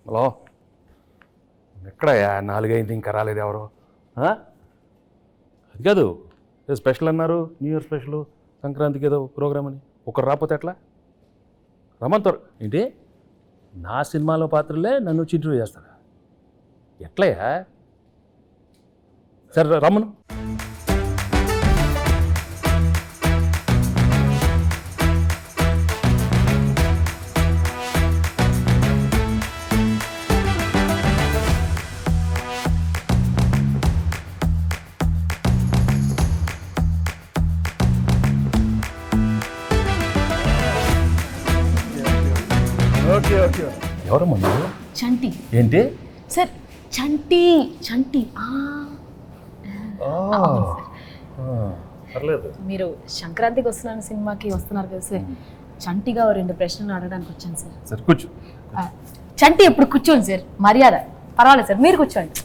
Hello, ఎక్కడయ్యా 4 ఇంకా రాలేదు ఎవరు? అది కాదు, ఏదో స్పెషల్ అన్నారు, న్యూ ఇయర్ స్పెషల్, సంక్రాంతికి ఏదో ప్రోగ్రామ్ అని. ఒకరు రాకపోతే ఎట్లా? రమ్మంటారు ఏంటి? నా సినిమాలో పాత్రలే నన్ను ఇంటర్వ్యూ చేస్తారా? ఎట్లయ్యా? సరే రమ్మను. Okay okay. ఎవరమ్మా నువ్వు? చంటి. ఏంటి సార్ చంటి చంటి. పర్లేదు. మీరు సంక్రాంతికి వస్తున్నాను సినిమాకి వస్తున్నారు కదా సార్, చంటిగా 2 ప్రశ్నలు అడగడానికి వచ్చాను సార్. సరే కూర్చో. చంటి ఎప్పుడు కూర్చోండి సార్, మర్యాద. పర్వాలేదు సార్, మీరు కూర్చోండి.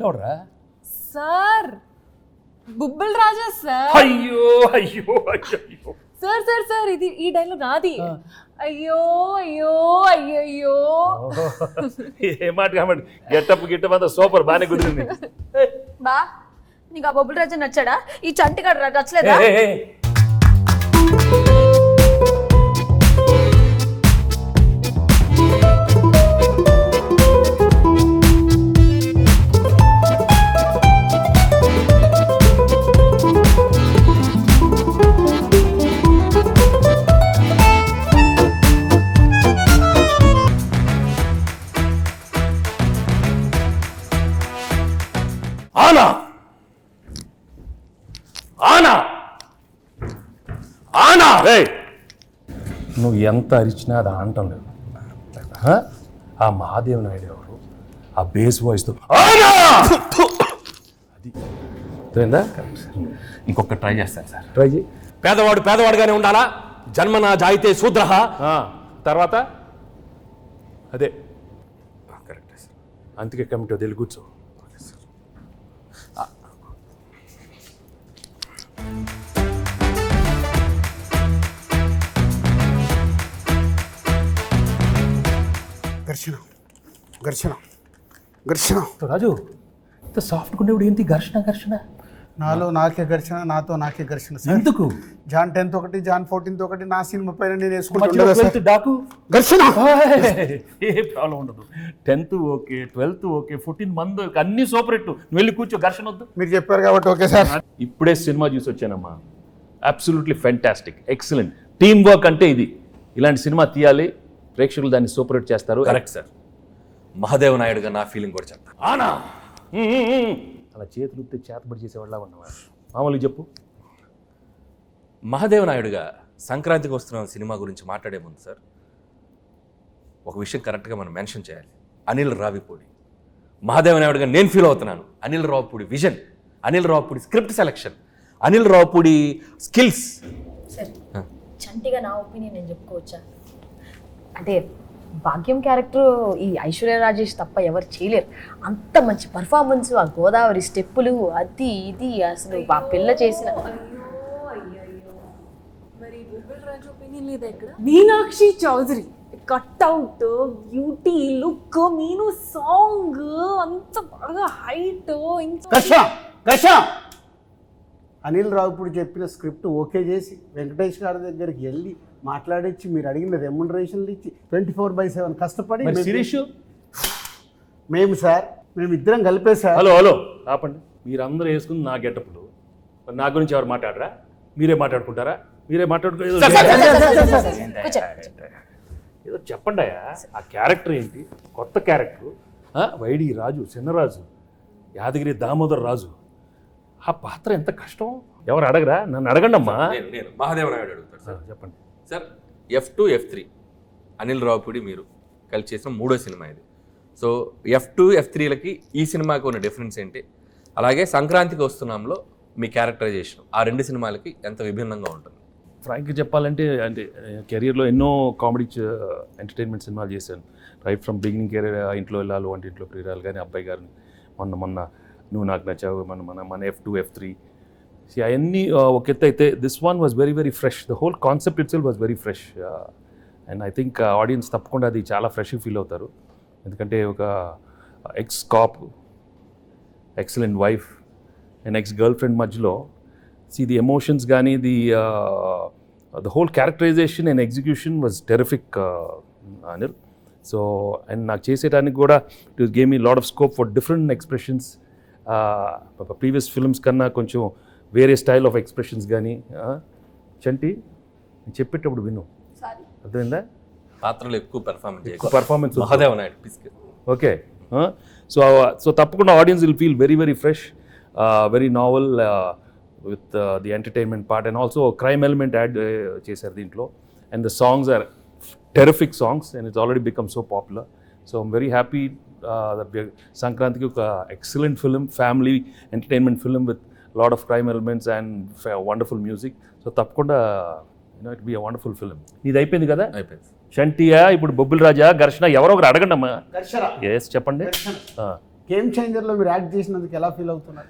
ఎవడరా? సార్ బుబ్బుల్ రాజా సార్. అయ్యో అయ్యో అయ్యో. సార్ సార్ సార్ ఇది ఈ డైలాగ్ నాది. అయ్యో అయ్యో అయ్యో. ఏ మాట కాబట్టి గెట్టప్ అంతా సూపర్, బాగానే కుదిరింది. బా నీకు ఆ బొబ్బుల్ రాజా నచ్చాడా? ఈ చంటి గడ నచ్చలేదా? ఆనా ఆనా ఆనా. నువ్వు ఎంత అరిచినా అది ఆనటం లేదు. ఆ మహాదేవ్ నాయుడు ఎవరు? ఆ బేస్ వాయిస్తో ఆనా అది అయిందా? ఇంకొక ట్రై చేస్తాను సార్. ట్రై చేయి. పేదవాడు పేదవాడుగానే ఉండాలా, జన్మనా జాయితే శూద్రః. తర్వాత అదే కరెక్ట్ సార్. అందుకే కమిటీ వదిలి కూర్చో. ఘర్షణ ఘర్షణ ఘర్షణ. రాజు, ఇంత సాఫ్ట్ ఉండేవాడు ఏంటి ఘర్షణ ఘర్షణ? నాలో నాకే ఘర్షణ, నాతో నాకే ఘర్షణ. ఎందుకు? జాన్ 10th ఒకటి, జాన్ 14th ఒకటి, నా సినిమా పైన నేను మధ్యలో వేసుకుంటా 12th డాకు ఘర్షణ. ఏ ప్రాబ్లం ఉండదు. 10th ఓకే, 12th ఓకే, 14 మంది అన్ని సూపర్ హిట్. నువ్వు వెళ్ళి కూర్చో, ఘర్షణ వద్దు. మీరు చెప్పారు కాబట్టి ఓకే సార్. ఇప్పుడే సినిమా చూసి వచ్చానమ్మా. Absolutely fantastic, excellent. Team work అంటే ఇది. ఇలాంటి సినిమా తీయాలి, ప్రేక్షకులు దాన్ని సూపర్ హిట్ చేస్తారు. Correct sir. మహాదేవ్ నాయుడుగా నా ఫీలింగ్ కూడా చెప్తాను. ఆనా అలా చేతులు ఉత్తే చేతబడి చేసేవాళ్ళ ఉన్నవాడు. మామూలుగా చెప్పు. మహాదేవ్ నాయుడుగా సంక్రాంతికి వస్తున్న సినిమా గురించి మాట్లాడే ముందు సార్, ఒక విషయం కరెక్ట్గా మనం మెన్షన్ చేయాలి. అనిల్ రావిపూడి. మహాదేవ్ నాయుడుగా నేను ఫీల్ అవుతున్నాను. Anil Ravipudi vision, Anil Ravipudi script selection, Anil Ravipudi skills. Sir చంటిగా నా ఒపీనియన్ నేను చెప్పుకోవచ్చా? అంటే భాగ్యం క్యారెక్టర్ ఈ ఐశ్వర్య రాజేష్ తప్ప ఎవరు చేయలేరు. అంత మంచి పర్ఫార్మెన్స్, ఆ గోదావరి స్టెప్పులు, అది ఇది అసలు ఆ పిల్ల చేసిన. Meenakshi Chaudhary cutout, beauty, look, మీను సాంగ్ అంత బాగా హైట్. ఘర్షణ ఘర్షణ. అనిల్ రావుపూడి చెప్పిన స్క్రిప్ట్ ఓకే చేసి వెంకటేష్ గారి దగ్గరికి వెళ్ళి మాట్లాడించి మీరు అడిగిన రెమ్యునరేషన్లు ఇచ్చి 24/7 కష్టపడి శిరీష్ మేము సార్, మేము ఇద్దరం కలిపే సార్. హలో హలో ఆపండి. మీరందరూ వేసుకుని నా గెటప్లు, నా గురించి ఎవరు మాట్లాడరా? మీరే మాట్లాడుకుంటారా? మీరే ఏదో చెప్పండి అయ్యా. ఆ క్యారెక్టర్ ఏంటి? కొత్త క్యారెక్టర్. వైడి రాజు, చిన్నరాజు, యాదగిరి దామోదర్ రాజు. ఆ పాత్ర ఎంత కష్టం. ఎవరు అడగరా? నన్ను అడగండి అమ్మా. నేను మహాదేవ్ నాయుడు అడుగుతాను సార్. చెప్పండి sir, F2, F3 Anil Ravipudi మీరు కలిసి చేసిన 3వ సినిమా ఇది. సో F2 F3లకి ఈ సినిమాకి ఉన్న డిఫరెన్స్ ఏంటి, అలాగే సంక్రాంతికి వస్తున్నాంలో మీ క్యారెక్టరైజేషన్ ఆ 2 సినిమాలకి ఎంత విభిన్నంగా ఉంటుంది? ఫ్రాంక్గా చెప్పాలంటే అంటే కెరియర్లో ఎన్నో కామెడీ ఎంటర్టైన్మెంట్ సినిమాలు చేశాను. రైట్ ఫ్రమ్ బిగినింగ్ కెరీర్, ఇంట్లో వెళ్ళాలి వంటి ఇంట్లో ప్రియురాలు కానీ, అబ్బాయి గారిని, మొన్న నువ్వు నాకు నచ్చావు, మన F2 F3 అవన్నీ ఒక ఎత్తు అయితే this one was very very fresh. The whole concept itself was very fresh and I think audience తప్పకుండా అది చాలా ఫ్రెష్గా ఫీల్ అవుతారు. ఎందుకంటే ఒక ex cop, excellent wife and ex girl friend మధ్యలో ది ఎమోషన్స్ కానీ the whole characterization and execution was terrific Anil. So and నాకు చేసేటానికి కూడా it gave me lot of scope for different expressions. Previous films కన్నా కొంచెం వేరే స్టైల్ ఆఫ్ ఎక్స్ప్రెషన్స్ కానీ. చంటి నేను చెప్పేటప్పుడు విను, అర్థమైందా? పాత్రలు ఎక్కువ పర్ఫార్మెన్స్ మహాదేవ్ నాయుడు పిసికి. ఓకే. సో తప్పకుండా audience will feel very very fresh, very novel with the entertainment part and also crime element add చేశారు దీంట్లో. And the songs are terrific songs and it's already become so popular. So I'm very happy సంక్రాంతికి ఒక excellent film, family entertainment film with lot of crime elements and wonderful music. So తప్పకుండా it be a wonderful film. ఇది అయిపోయింది కదా? అయిపోయింది. చంటియా, ఇప్పుడు బొబ్బిల్ రాజా, ఘర్షణ, ఎవరో ఒకరు అడగండి అమ్మా. ఘర్షణ ఎస్ చెప్పండి. గేమ్ చేంజర్లో మీరు యాక్ట్ చేసినందుకు ఎలా ఫీల్ అవుతున్నారు?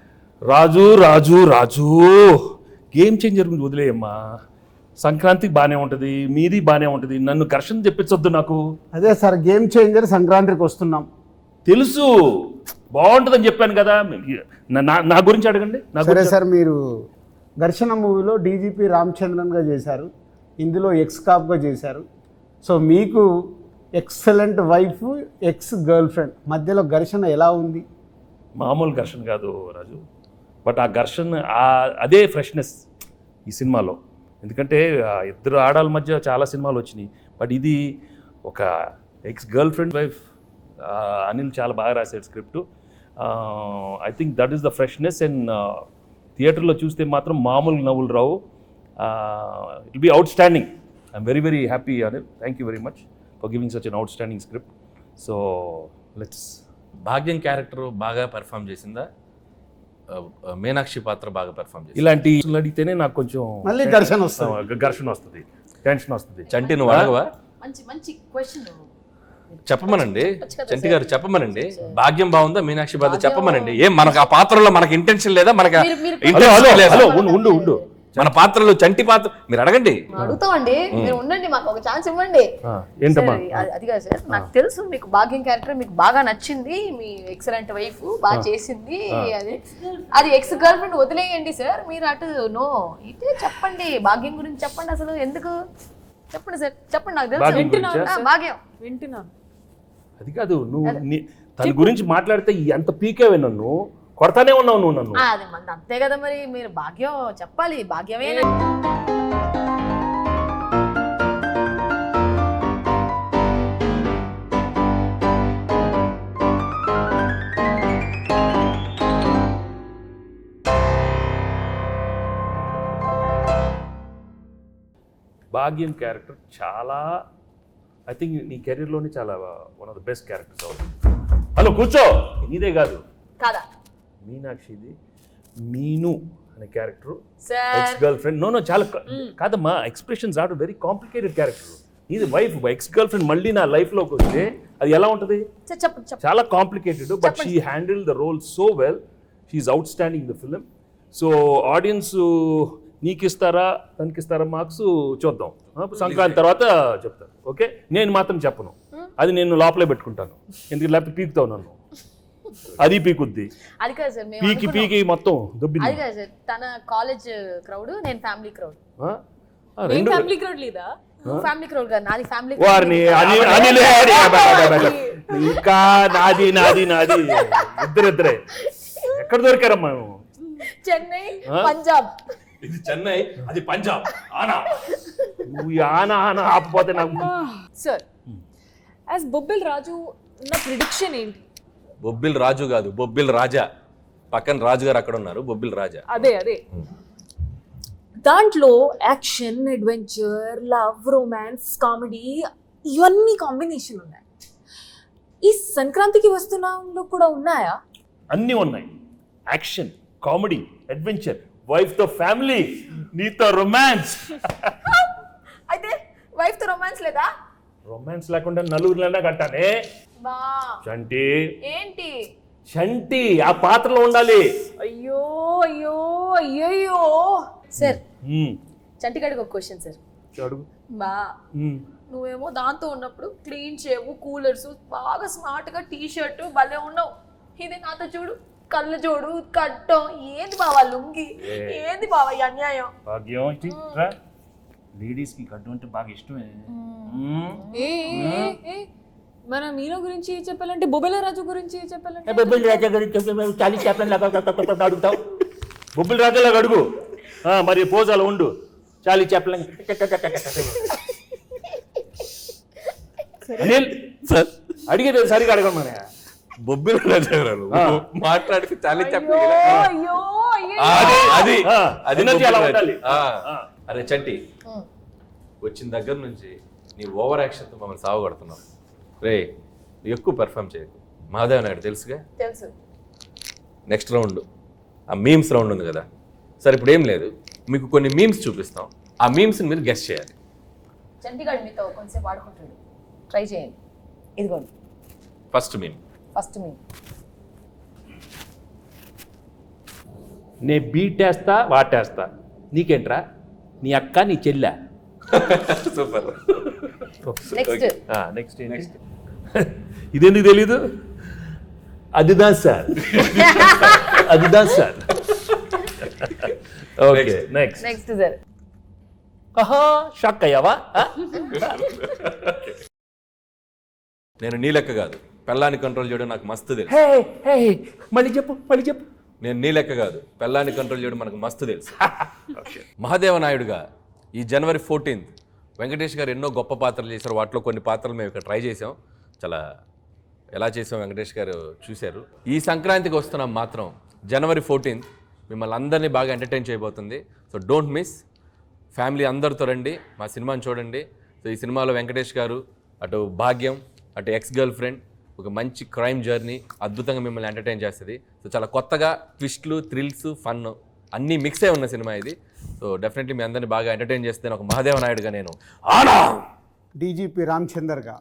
రాజు రాజు రాజు గేమ్ చేంజర్ గురించి వదిలేయమ్మా. సంక్రాంతికి బాగానే ఉంటుంది, మీది బాగానే ఉంటుంది, నన్ను ఘర్షణ చెప్పించొద్దు నాకు. అదే సార్, గేమ్ చేంజర్ సంక్రాంతికి వస్తున్నాం. తెలుసు, బాగుంటుందని చెప్పాను కదా. నా గురించి అడగండి. సరే సార్, మీరు ఘర్షణ మూవీలో డీజీపీ రామచంద్రన్గా చేశారు, ఇందులో ఎక్స్ కాప్గా చేశారు. సో మీకు excellent wife, ex girl friend మధ్యలో ఘర్షణ ఎలా ఉంది? మామూలు ఘర్షణ కాదు రాజు, బట్ ఆ ఘర్షణ అదే ఫ్రెష్నెస్ ఈ సినిమాలో. ఎందుకంటే ఇద్దరు ఆడాల మధ్య చాలా సినిమాలు వచ్చినాయి, బట్ ఇది ఒక ex girl friend wife. Anil చాలా బాగా రాశాడు script. I think that is the freshness. And థియేటర్లో చూస్తే మాత్రం మామూలు నవ్వులు రావు. It will be outstanding. I'm very very happy Anil. Thank you very much for giving such an outstanding script. So let's. Bhagyam character బాగా perform చేసిందా, మీనాక్షి పాత్ర బాగా పెర్ఫామ్ చేసింది? ఇలాంటి అడిగితేనే నాకు కొంచెం మళ్ళీ ఘర్షణ వస్తుంది, టెన్షన్ వస్తుంది. చంటి నువ్వు అడగవా? మంచి క్వశ్చన్ చెప్పమనండి చంటి గారు, చెప్పమనండి. భాగ్యం బాగుందా, మీనాక్షి పాత్ర చెప్పమనండి. ఏం మనకు ఆ పాత్రలో మనకి ఇంటెన్షన్ లేదా? మనకి intention లేదా? ఉండు మన పాత్రలో చంటి పాత్ర మీరు అడగండి. అడుగుతామండి, మీరు ఉండండి, మాకు ఒక ఛాన్స్ ఇవ్వండి. ఏంటమ్మా? అది కాదు సార్, నాకు తెలుసు మీకు భాగ్యం క్యారెక్టర్ మీకు బాగా నచ్చింది, మీ ఎక్సలెంట్ వైఫ్ బాగా చేసింది. అది ఎక్స్ గర్ల్ ఫ్రెండ్ వదిలేయండి సార్, మీరు అటు నో ఇటే చెప్పండి, భాగ్యం గురించి చెప్పండి. అసలు ఎందుకు చెప్పండి సార్, చెప్పండి. నాకు తెలుసు భాగ్యం వింటున్నాను. అది కాదు, నువ్వు తన గురించి మాట్లాడితే ఎంత పీకేవే, నన్ను కొడతానే ఉన్నావు నువ్వు నన్ను. అది మంది అంతే కదా, మరి మీరు భాగ్యం చెప్పాలి, భాగ్యమే. భాగ్యం క్యారెక్టర్ చాలా, ఐ థింక్ నీ కెరీర్లోనే చాలా one of the best characters అవుతుంది. హలో కూర్చో, నీదే కాదు కాదా మీనాక్షిది. మీను అనే character sir, ex girl friend. No చాలా కాదమ్మా, expressions are very complicated character. ఇది వైఫ్, ఎక్స్ గర్ల్ ఫ్రెండ్ మళ్ళీ నా లైఫ్లోకి వస్తే అది ఎలా ఉంటుంది? చాలా complicated, but she handle the role so well. She's outstanding the film. So audience నీకు ఇస్తారా తనకి ఇస్తారా మార్క్స్ చూద్దాం, సంక్రాంతి తర్వాత చెప్తాను. ఓకే, నేను మాత్రం చెప్పను, అది నేను లోపలే పెట్టుకుంటాను. ఎందుకు లేకపోతే పీకుతావు నన్ను, అది పీకుద్ది. అది కాదు సార్, పీకి మొత్తం దుబ్బింది. అది కాదు సార్, తన కాలేజ్ క్రౌడ్, నేను ఫ్యామిలీ క్రౌడ్. ఫ్యామిలీ క్రౌడ్ లేదా? ఫ్యామిలీ క్రౌడ్ కాదు, నాది ఫ్యామిలీ. వారిని ఇంకా నాది ఇద్దరిద్దరే ఎక్కడ దొరికారమ్మా? చెన్నై, పంజాబ్. ఇది చెన్నై, అది పంజాబ్. నువ్వు ఆనా ఆపపోతే నాకు. సార్, యాజ్ బొబ్బిల్ రాజు నా ప్రిడిక్షన్ ఏంటి? బొబ్బిల్ రాజు కాదు, బొబ్బిల్ రాజా. పక్కన రాజు గారు అక్కడ ఉన్నారు, బొబ్బిల్ రాజా. అదే దాంట్లో action, adventure, love, romance, comedy ఇవన్నీ కాంబినేషన్ ఉన్నాయి. ఈ సంక్రాంతికి వస్తున్నాంలో కూడా ఉన్నాయా? అన్నీ ఉన్నాయి. యాక్షన్, కామెడీ, అడ్వెంచర్, వైఫ్తో ఫ్యామిలీ, నీతో రొమాన్స్. అయితే వైఫ్ తో రొమాన్స్ లేదా? రొమాన్స్ లేకుండా నలుగురిలోనే కట్టానే. బా చంటి, ఏంటి? చంటి ఆ పాత్రలో ఉండాలి. అయ్యో అయ్యో అయ్యయ్యో. సార్ ఉమ్, చంటిగాడికి ఒక క్వశ్చన్ సార్. అడుగు. బా ఉమ్. నువ్వేమో దాంతో ఉన్నప్పుడు క్లీన్ షేవ్, కూలర్స్, బాగా స్మార్ట్ గా టీ షర్ట్ భలే ఉన్నావు. ఇది నాతో చూడు, కళ్ళు చూడు, కట్టం. ఏంది బావా లుంగి? ఏంది బావా ఈ అన్యాయం? భాగ్యం ఇటు రా. లేడీస్కి కట్టు అంటే బాగా ఇష్టమే. ఉమ్. ఏ ఏ, ఏ, మన మీలో గురించి చెప్పాలంటే బొబ్బెల రాజు గురించి చెప్పాలంటే బొబ్బిల్ రాజా గురించి చాలీ చెప్పండి అడుగుతావు. బొబ్బిల్ రాజాలాగా అడుగు. మరి పోజాలు ఉండు. చాలీ చెప్పలేం. అనిల్ సార్ అడిగేది సరిగా అడగను మన. బొబ్బిల రాజా గారు మాట్లాడితే చాలా చెప్పలేదు. అయ్యో అయ్యో. అది ఆ, అది energy అలా బొబ్బిల ఉండాలి. రాజా. అరే చంటి, వచ్చిన దగ్గర నుంచి నీ ఓవర్ యాక్షన్తో మమ్మల్ని సావగొడుతున్నావు. రే నువ్వు ఎక్కువ పెర్ఫామ్ చేయకు. మహాదేవ్ నాయుడు తెలుసుగా. తెలుసు. నెక్స్ట్ రౌండ్ ఆ మీమ్స్ రౌండ్ ఉంది కదా. సరే ఇప్పుడు ఏం లేదు, మీకు కొన్ని మీమ్స్ చూపిస్తాం. ఆ మీమ్స్ని మీరు గెస్ట్ చేయాలి. చంటిగాడు మీతో కొంచెంసేపు ఆడుకుంటాడు, ట్రై చేయండి. ఇదిగోండి ఫస్ట్ మీమ్. ఫస్ట్ మీ. నే బీటేస్తా వాటేస్తా, నీకేంట్రా? నీ అక్క నీ చెల్లె. సూపర్. నెక్స్ట్ నెక్స్ట్ ఇదెందుకు తెలీదు? అదిదా సార్, అదిదా sir. Okay next. Next sir. ఆహా షాక్ అయ్యావా? నేను నీ లెక్క కాదు, పెళ్ళాన్ని కంట్రోల్ చేయడం నాకు మస్తు తెలుసు. హే హే మళ్ళీ చెప్పు, మళ్ళీ చెప్పు. నేను నీ లెక్క కాదు, పెళ్ళాన్ని కంట్రోల్ చేయడం మనకు మస్తు తెలుసు. మహాదేవ నాయుడుగా ఈ జనవరి 14th వెంకటేష్ గారు ఎన్నో గొప్ప పాత్రలు చేశారు. వాటిలో కొన్ని పాత్రలు మేము ఇక్కడ ట్రై చేసాం. చాలా ఎలా చేసాం వెంకటేష్ గారు చూశారు. ఈ సంక్రాంతికి వస్తున్నాం మాత్రం జనవరి 14th మిమ్మల్ని అందరినీ బాగా ఎంటర్టైన్ చేయబోతుంది. So don't miss. ఫ్యామిలీ అందరితో రండి, మా సినిమాని చూడండి. సో ఈ సినిమాలో వెంకటేష్ గారు, అటు భాగ్యం, అటు ఎక్స్ గర్ల్ ఫ్రెండ్, ఒక మంచి క్రైమ్ జర్నీ అద్భుతంగా మిమ్మల్ని ఎంటర్టైన్ చేస్తుంది. సో చాలా కొత్తగా ట్విస్ట్లు, థ్రిల్స్, ఫన్ అన్నీ మిక్స్ అయి ఉన్న సినిమా ఇది. సో డెఫినెట్లీ మీ అందరినీ బాగా ఎంటర్టైన్ చేస్తే ఒక మహాదేవ నాయుడుగా నేను ఆనా. డీజీపీ రామచందర్గా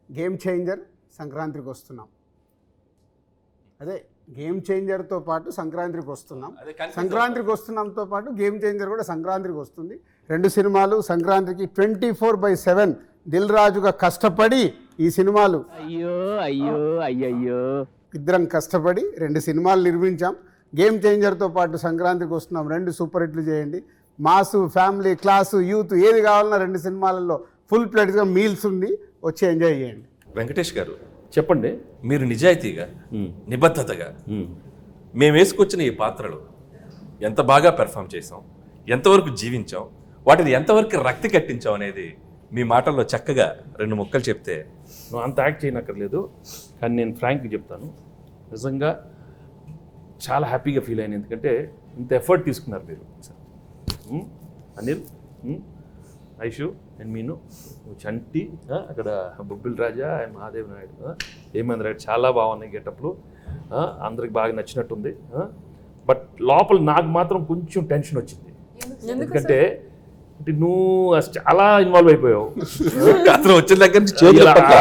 గేమ్ చేంజర్ సంక్రాంతికి వస్తున్నాం. అదే గేమ్ చేంజర్తో పాటు సంక్రాంతికి వస్తున్నాం. సంక్రాంతికి వస్తున్నాంతో పాటు గేమ్ చేంజర్ కూడా సంక్రాంతికి వస్తుంది. రెండు సినిమాలు సంక్రాంతికి 24/7 దిల్ రాజుగా కష్టపడి ఈ సినిమాలు ఇద్దరం కష్టపడి రెండు సినిమాలు నిర్మించాం. గేమ్ చేంజర్తో పాటు సంక్రాంతికి వస్తున్నాం. రెండు సూపర్ హిట్లు చేయండి. మాసు, ఫ్యామిలీ, క్లాసు, యూత్ ఏది కావాలన్నా రెండు సినిమాలలో ఫుల్ ప్లేట్గా మీల్స్ ఉంది. వచ్చి ఎంజాయ్ చేయండి. వెంకటేష్ గారు చెప్పండి. మీరు నిజాయితీగా, నిబద్ధతగా మేము వేసుకొచ్చిన ఈ పాత్రలు ఎంత బాగా పెర్ఫామ్ చేసాం, ఎంతవరకు జీవించాం, వాటిని ఎంతవరకు రక్తి కట్టించాం అనేది మీ మాటల్లో చక్కగా రెండు ముక్కలు చెప్తే. నువ్వు అంత యాక్ట్ చేయనక్కర్లేదు, కానీ నేను ఫ్రాంక్గా చెప్తాను. నిజంగా చాలా హ్యాపీగా ఫీల్ అయ్యాను. ఎందుకంటే ఇంత ఎఫర్ట్ తీసుకున్నారు మీరు. అనిల్, ఐషు అండ్ మీను, చంటి, అక్కడ బొబ్బిల్ రాజా అండ్ మహాదేవ్ నాయుడు, హేమేంద్ర రాయుడు చాలా బాగున్నాయి గెటప్లు. అందరికి బాగా నచ్చినట్టుంది. బట్ లోపల నాకు మాత్రం కొంచెం టెన్షన్ వచ్చింది. ఎందుకంటే నువ్వు చాలా ఇన్వాల్వ్ అయిపోయావు. వచ్చిన దగ్గర నుంచి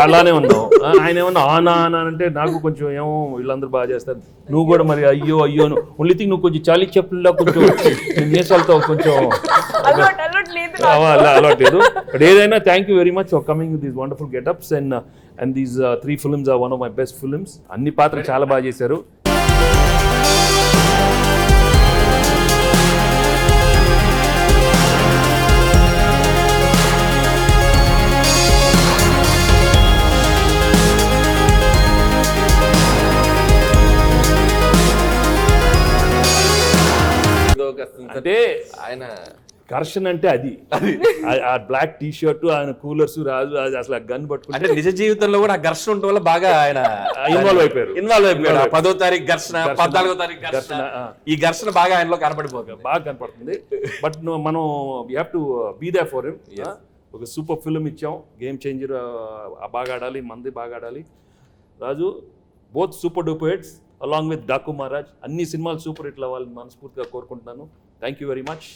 అలానే ఉన్నావు. ఆయన ఏమన్నా ఆనా ఆనా అంటే నాకు కొంచెం ఏమో వీళ్ళందరూ బాగా చేస్తారు, నువ్వు కూడా మరి అయ్యో అయ్యో ఓన్లీ థింగ్ నువ్వు కొంచెం చాలీ చెప్పుల్లో కొంచెం మీసాలతో కొంచెం అలవాట్లేదు. బట్ ఏదైనా thank you very much for coming with these wonderful getups and these 3 films are one of my best films. అన్ని పాత్రలు చాలా బాగా చేశారు. అంటే ఆయన ఘర్షణ అంటే అది ఆ బ్లాక్ టీ షర్ట్, ఆయన కూలర్స్, రాజు అసలు గన్ పట్టుకుంటే అంటే నిజ జీవితంలో కూడా ఆ ఘర్షణ ఉండటం వల్ల బాగా ఆయన ఇన్వాల్వ్ అయిపోయారు. 10వ తారీఖు ఘర్షణ, 14వ తారీఖు ఘర్షణ, ఈ ఘర్షణ బాగా ఆయనలో కనపడిపోతుంది, బాగా కనపడుతుంది. బట్ మనం we have to be there for him. ఒక సూపర్ ఫిల్మ్ ఇచ్చాం, గేమ్ చేంజర్ బాగా ఆడాలి, మంది బాగా ఆడాలి. Raju both super duper hits along with Daku Maharaj అన్ని సినిమాలు సూపర్ హిట్లు అవ్వాలని మనస్ఫూర్తిగా కోరుకుంటున్నాను. Thank you very much.